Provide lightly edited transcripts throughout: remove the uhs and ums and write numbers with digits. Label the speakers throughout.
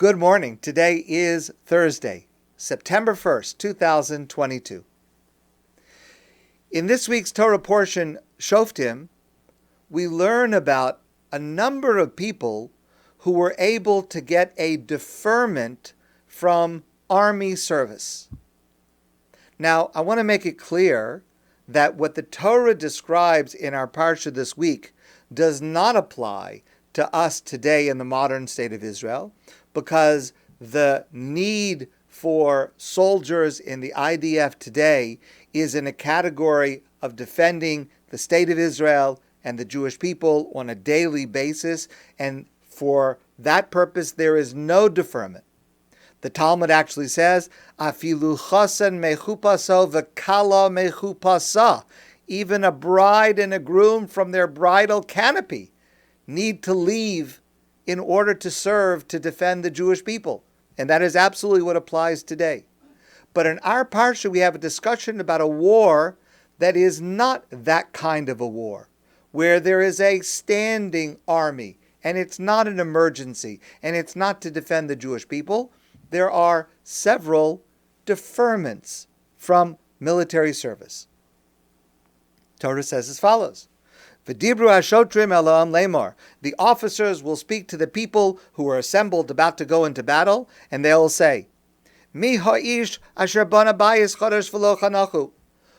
Speaker 1: Good morning. Today is Thursday, September 1st, 2022. In this week's Torah portion, Shoftim, we learn about a number of people who were able to get a deferment from army service. Now, I want to make it clear that what the Torah describes in our parsha this week does not apply to us today in the modern state of Israel, because the need for soldiers in the IDF today is in a category of defending the state of Israel and the Jewish people on a daily basis, and for that purpose there is no deferment. The Talmud actually says, "Afilu chasen mechupaso v'kala mechupasa." Even a bride and a groom from their bridal canopy need to leave in order to serve to defend the Jewish people. And that is absolutely what applies today. But in our parsha, we have a discussion about a war that is not that kind of a war, where there is a standing army, and it's not an emergency, and it's not to defend the Jewish people. There are several deferments from military service. Torah says as follows: V'dibru hashotrim elam lemor. The officers will speak to the people who are assembled about to go into battle, and they will say, Mi ha'ish asher bana bayis chodesh v'lo chanachu.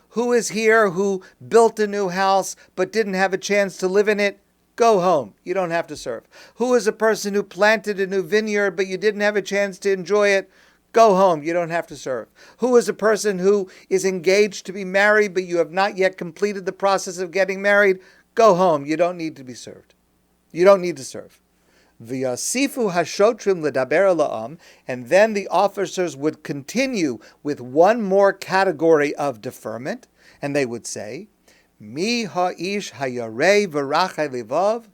Speaker 1: Who is here who built a new house but didn't have a chance to live in it? Go home. You don't have to serve. Who is a person who planted a new vineyard but you didn't have a chance to enjoy it? Go home. You don't have to serve. Who is a person who is engaged to be married but you have not yet completed the process of getting married? Go home. You don't need to be served. You don't need to serve. V'yasifu hashotrim ledaber la'am, and then the officers would continue with one more category of deferment, and they would say, Mi ha'ish hayarei v'rachai levav.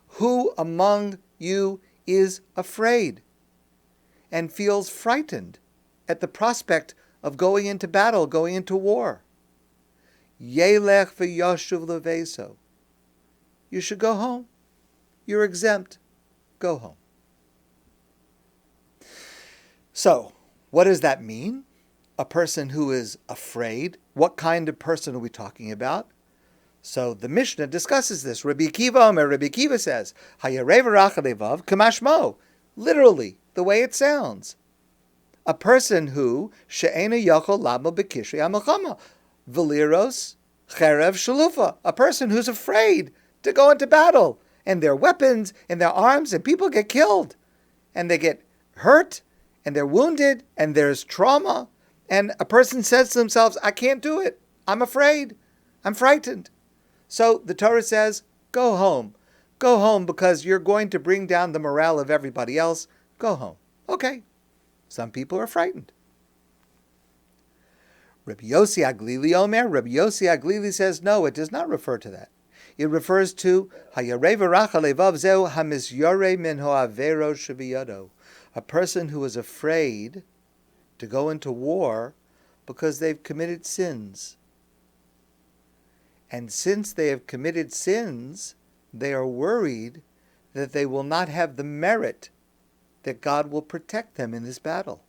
Speaker 1: Who among you is afraid and feels frightened at the prospect of going into battle, going into war? Yelech v'yashuv leveso. You should go home. You're exempt. Go home. So, what does that mean? A person who is afraid. What kind of person are we talking about? So the Mishnah discusses this. Rabbi Akiva says, Hayarei v'rachai levav kamashmo. Literally, the way it sounds. A person who she'ena yachol lamo b'kishrei hamilchama v'liros cherev shalufa. A person who's afraid to go into battle, and their weapons and their arms, and people get killed, and they get hurt, and they're wounded, and there's trauma, and a person says to themselves, I can't do it. I'm afraid. I'm frightened. So the Torah says, go home. Go home because you're going to bring down the morale of everybody else. Go home. Okay. Some people are frightened. Rabbi Yossi Aglili Omer. Rabbi Yossi Aglili says, no, it does not refer to that. It refers to Hayarei v'rachai levav zeu hamisyarei min ha'avero shebiyado. A person who is afraid to go into war because they've committed sins. And since they have committed sins, they are worried that they will not have the merit that God will protect them in this battle.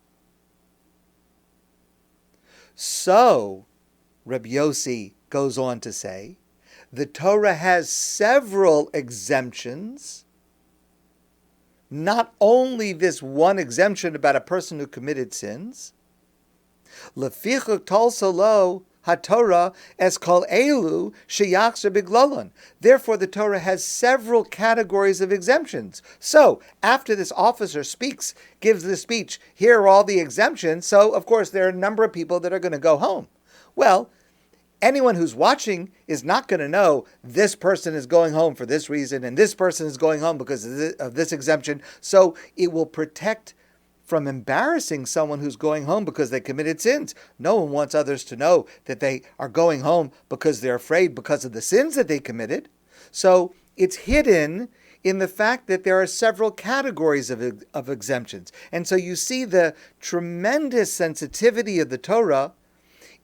Speaker 1: So, Rabbi Yossi goes on to say, the Torah has several exemptions, not only this one exemption about a person who committed sins. Lefichuk tolso lo haTorah es kol elu sheyachzer biglolon. Therefore, the Torah has several categories of exemptions. So, after this officer speaks, gives the speech, here are all the exemptions. So, of course, there are a number of people that are going to go home. Well, anyone who's watching is not going to know this person is going home for this reason and this person is going home because of this exemption. So it will protect from embarrassing someone who's going home because they committed sins. No one wants others to know that they are going home because they're afraid because of the sins that they committed. So it's hidden in the fact that there are several categories of exemptions. And so you see the tremendous sensitivity of the Torah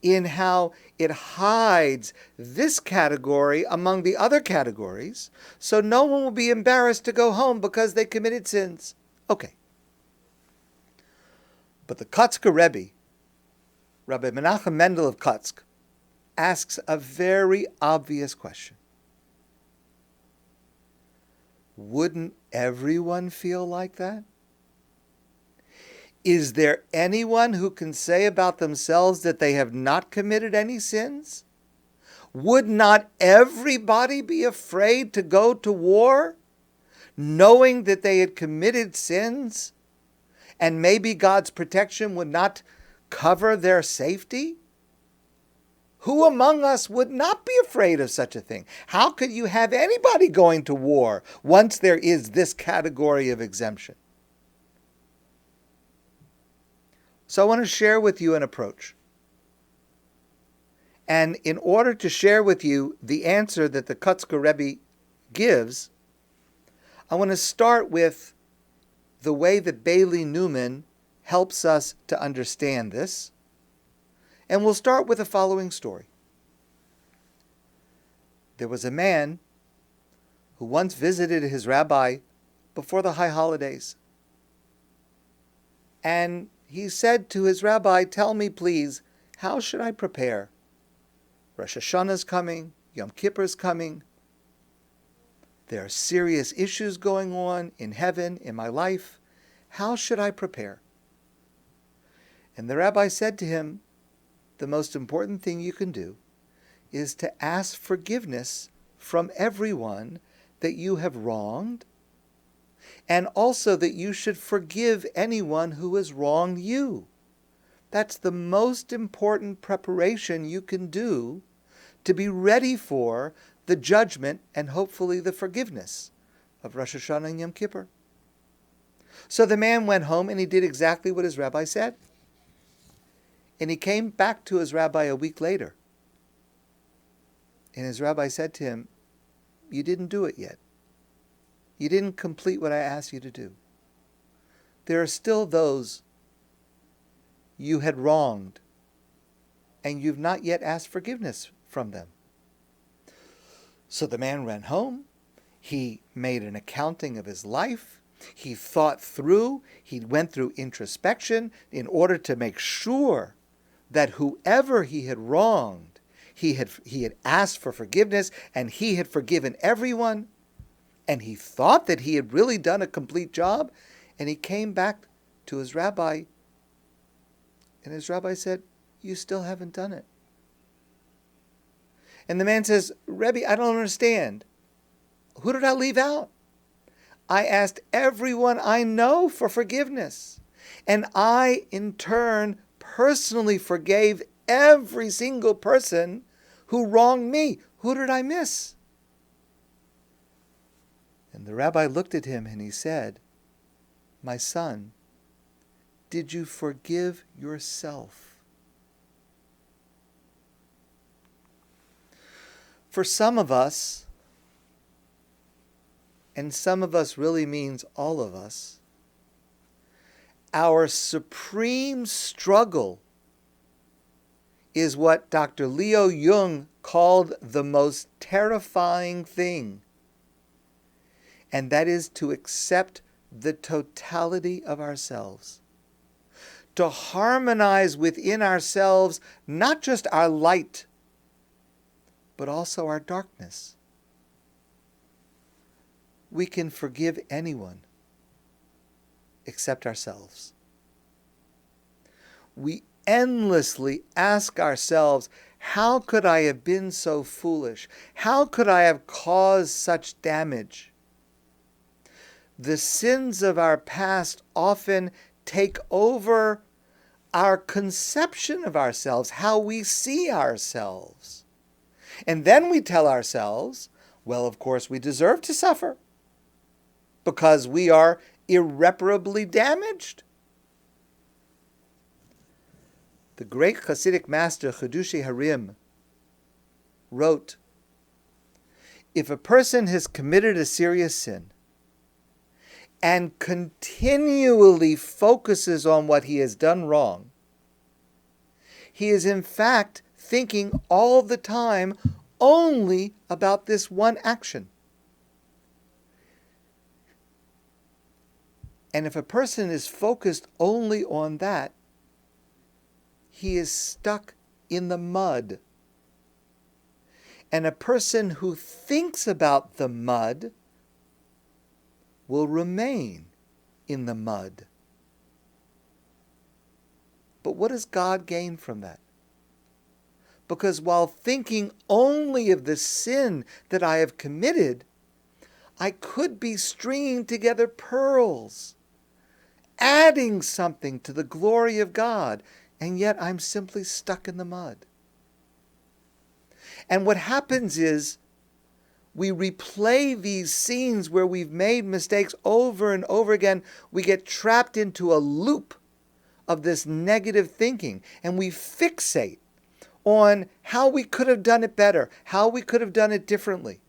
Speaker 1: in how it hides this category among the other categories, so no one will be embarrassed to go home because they committed sins. Okay. But the Kotzker Rebbe, Rabbi Menachem Mendel of Kotzk, asks a very obvious question. Wouldn't everyone feel like that? Is there anyone who can say about themselves that they have not committed any sins? Would not everybody be afraid to go to war, knowing that they had committed sins, and maybe God's protection would not cover their safety? Who among us would not be afraid of such a thing? How could you have anybody going to war once there is this category of exemption? So I want to share with you an approach. And in order to share with you the answer that the Kotzker Rebbe gives, I want to start with the way that Bailey Newman helps us to understand this. And we'll start with the following story. There was a man who once visited his rabbi before the high holidays. And he said to his rabbi, "Tell me, please, how should I prepare? Rosh Hashanah's coming, Yom Kippur's coming. There are serious issues going on in heaven, in my life. How should I prepare?" And the rabbi said to him, the most important thing you can do is to ask forgiveness from everyone that you have wronged, and also that you should forgive anyone who has wronged you. That's the most important preparation you can do to be ready for the judgment and hopefully the forgiveness of Rosh Hashanah and Yom Kippur. So the man went home and he did exactly what his rabbi said. And he came back to his rabbi a week later. And his rabbi said to him, "You didn't do it yet. You didn't complete what I asked you to do. There are still those you had wronged, and you've not yet asked forgiveness from them." So the man ran home. He made an accounting of his life. He thought through. He went through introspection in order to make sure that whoever he had wronged, he had asked for forgiveness, and he had forgiven everyone, and he thought that he had really done a complete job, and he came back to his rabbi, and his rabbi said, "You still haven't done it." And the man says, "Rebbe, I don't understand. Who did I leave out? I asked everyone I know for forgiveness, and I, in turn, personally forgave every single person who wronged me. Who did I miss?" And the rabbi looked at him and he said, "My son, did you forgive yourself?" For some of us, and some of us really means all of us, our supreme struggle is what Dr. Leo Jung called the most terrifying thing, and that is to accept the totality of ourselves, to harmonize within ourselves not just our light, but also our darkness. We can forgive anyone except ourselves. We endlessly ask ourselves, how could I have been so foolish? How could I have caused such damage? The sins of our past often take over our conception of ourselves, how we see ourselves. And then we tell ourselves, well, of course, we deserve to suffer because we are irreparably damaged. The great Hasidic master Chidushei Harim wrote, if a person has committed a serious sin and continually focuses on what he has done wrong, he is in fact thinking all the time only about this one action. And if a person is focused only on that, he is stuck in the mud. And a person who thinks about the mud will remain in the mud. But what does God gain from that? Because while thinking only of the sin that I have committed, I could be stringing together pearls, adding something to the glory of God, and yet I'm simply stuck in the mud. And what happens is we replay these scenes where we've made mistakes over and over again. We get trapped into a loop of this negative thinking, and we fixate on how we could have done it better, how we could have done it differently.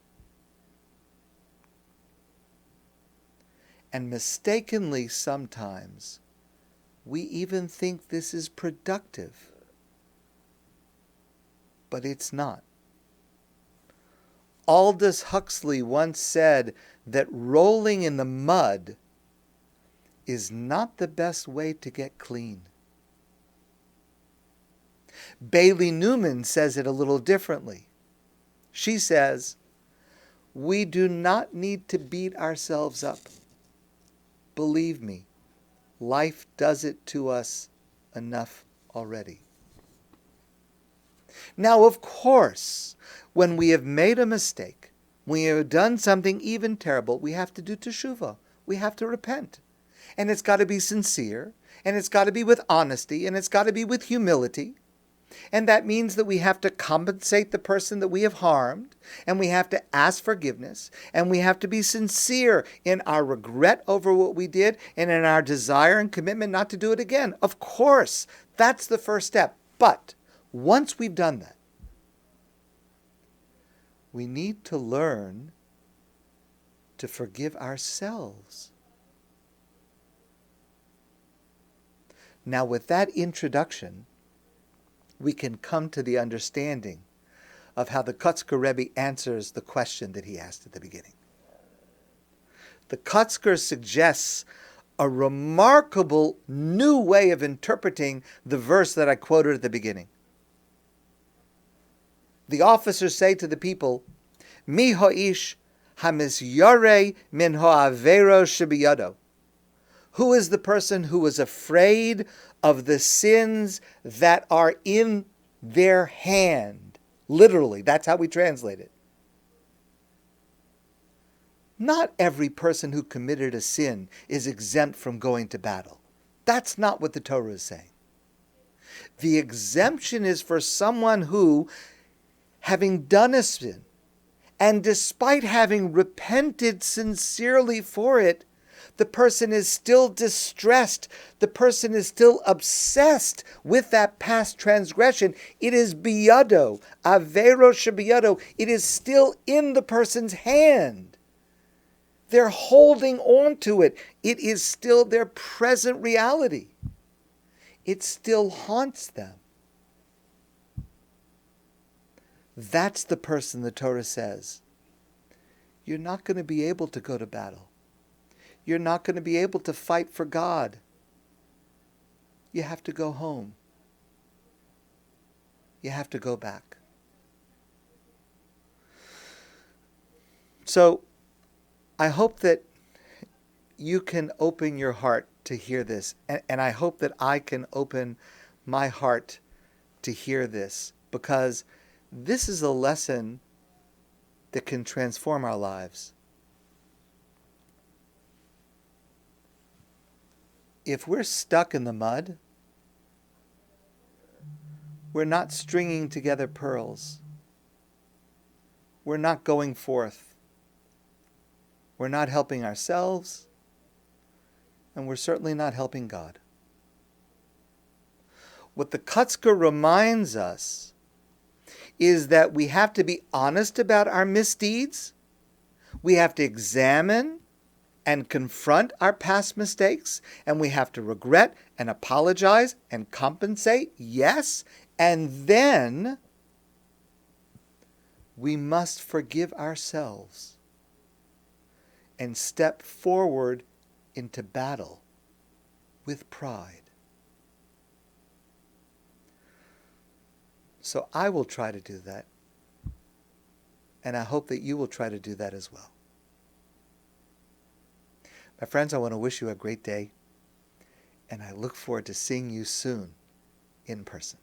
Speaker 1: And mistakenly sometimes, we even think this is productive. But it's not. Aldous Huxley once said that rolling in the mud is not the best way to get clean. Bailey Newman says it a little differently. She says, we do not need to beat ourselves up. Believe me, life does it to us enough already. Now, of course, when we have made a mistake, we have done something even terrible, we have to do teshuvah. We have to repent. And it's got to be sincere, and it's got to be with honesty, and it's got to be with humility. And that means that we have to compensate the person that we have harmed, and we have to ask forgiveness, and we have to be sincere in our regret over what we did and in our desire and commitment not to do it again. Of course, that's the first step. But once we've done that, we need to learn to forgive ourselves. Now, with that introduction, we can come to the understanding of how the Kotzker Rebbe answers the question that he asked at the beginning. The Kotzker suggests a remarkable new way of interpreting the verse that I quoted at the beginning. The officers say to the people, Mi ho'ish hamisyarei min ha'avero shebiyado. Who is the person who is afraid of the sins that are in their hand? Literally, that's how we translate it. Not every person who committed a sin is exempt from going to battle. That's not what the Torah is saying. The exemption is for someone who, having done a sin, and despite having repented sincerely for it, the person is still distressed. The person is still obsessed with that past transgression. It is biyado, avero shebiyado. It is still in the person's hand. They're holding on to it. It is still their present reality. It still haunts them. That's the person the Torah says, you're not going to be able to go to battle. You're not going to be able to fight for God. You have to go home. You have to go back. So, I hope that you can open your heart to hear this, and I hope that I can open my heart to hear this, because this is a lesson that can transform our lives. If we're stuck in the mud, we're not stringing together pearls. We're not going forth. We're not helping ourselves, and we're certainly not helping God. What the Kotzker reminds us is that we have to be honest about our misdeeds. We have to examine and confront our past mistakes, and we have to regret and apologize and compensate, yes, and then we must forgive ourselves and step forward into battle with pride. So I will try to do that. And I hope that you will try to do that as well. My friends, I want to wish you a great day. And I look forward to seeing you soon in person.